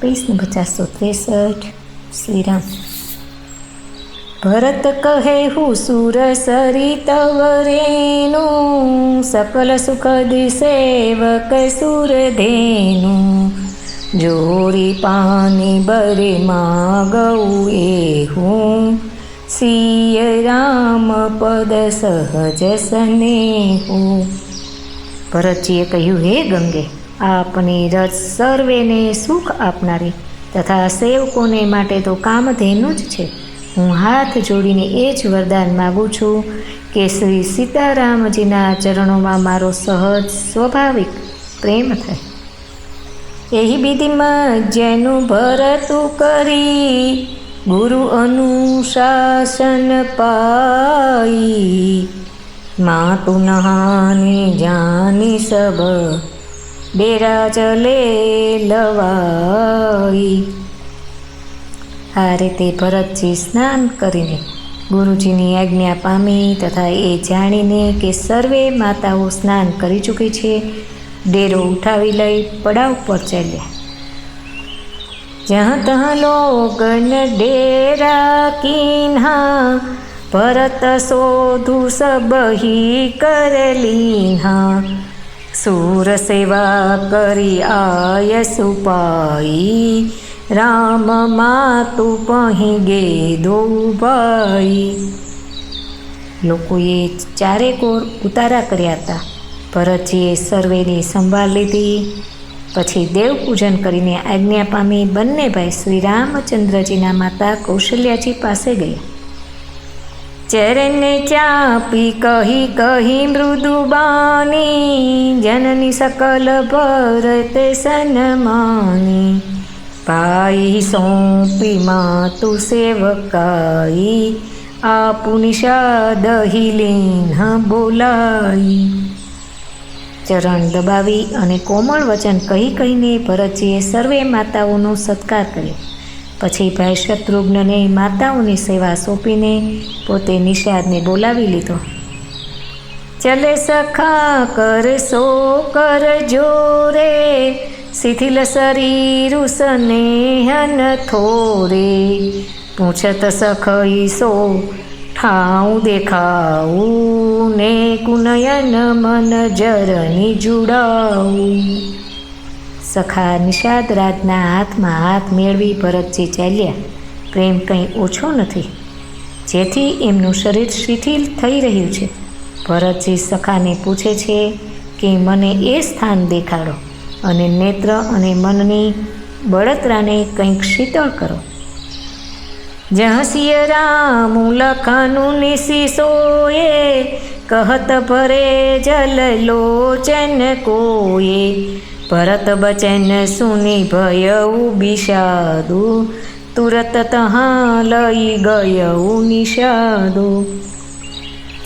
Page number 463। Shri Ram. Bharat कहे हूँ सुर सरित वरेनु, सकल सुखदि सेवक सुर धेनु। जोरी पानी बरे मागऊ एहूँ, सिय राम पद सहज स्नेहु। भरतजीए કહ્યું, હે ગંગે, આપની રજ સર્વેને સુખ આપનારી તથા સેવકોને માટે તો કામધેનું જ છે। હું હાથ જોડીને એ જ વરદાન માગું છું કે શ્રી સીતારામજીના ચરણોમાં મારો સહજ સ્વાભાવિક પ્રેમ થાય। એહી વિધિમાં જેનું ભરતું કરી, ગુરુ અનુશાસન પાઈ। मातु नहाने जानी सब, डेरा चले लवाई। आ रीते भरतजी स्नान करीने गुरुजीनी आज्ञा पामी तथा ए जाणीने के सर्वे माताओ स्नान करी चूकी छे, डेरो उठावी लई पड़ाव पर चाल्या। जहाँ तहाँ लोगन डेरा कीन्हा, भरत शोधु सब ही कर लीन्हा। सूर सेवा करी आय सुपाई, राम मातु पही गे दो भाई। लोकोए चारे कोर उतारा कर्या हता। भरतजीए सर्वेनी संभाळ लीधी। पछी देव पूजन करीने आज्ञा पामी बंने भाई श्री रामचंद्रजीना माता कौशल्याजी पासे गया। चरणे चापी कही कही मृदुबानी, जननी सकल भरत सन्मानी। भाई सौंपी मातु सेवकाई, आपु निषाद ही लीन्ह बोलाई। चरण दबावी अने कोमल वचन कही कहीने भरतजीए सर्वे माताओनो सत्कार कर्यो। पछी भाई शत्रुघ्नने माताओनी सेवा सोंपीने पोते निषादने बोलावी लीधो। चले सखा कर सो कर जोरे, शिथिल शरीर स्नेहन थोरे। पूछत सखई सो ठाऊ देखाऊ, ने कुनयन मन जरनी जुड़ाऊ। सखा निषाद राजना हाथ में हाथ मेळवी भरतजी चाल्या। प्रेम कंई ओछो नथी, जेथी एमनुं शरीर शिथिल थई रह्युं छे। भरतजी सखाने पूछे छे कि मने ए स्थान देखाड़ो अने नेत्र अने मननी बळतराने कंईक शीतल करो। जहाँ सिय राम लखनु निसी सोये, कहत भरे जल लोचन कोये। भरत बचन सुनी भयऊ विषादु, तुरत तहाँ लई गयऊ निषादु।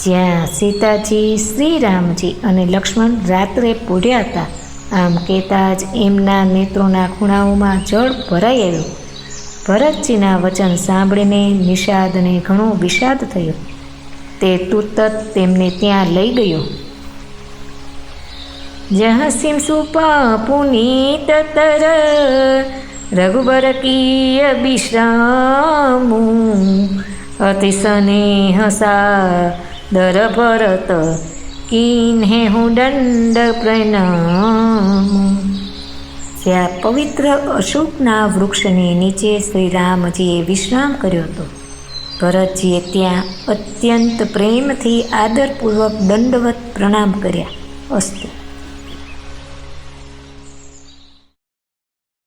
ज्यां सीताजी श्रीरामजी अने लक्ष्मण रात्रे पूर्या हता, आम कहेता ज एमना नेत्रोना खूणाओमां जळ भराई आव्युं। भरतजीना वचन सांभळीने निषादने घणो विषाद थयो। ते तुरत तेमने त्यां लई गयो। जहाँ सिम सुपा पुनीत तर, रघुबर कीय विश्रामु। अति स्नेह सादर भरत, कीन्हे हूँ दंड प्रणामु। ज्यां पवित्र अशोकना वृक्षनी नीचे श्री रामजीए विश्राम कर्यो हतो। भरतजीए त्यां अत्यंत प्रेमथी आदरपूर्वक दंडवत प्रणाम कर्या। अस्तु।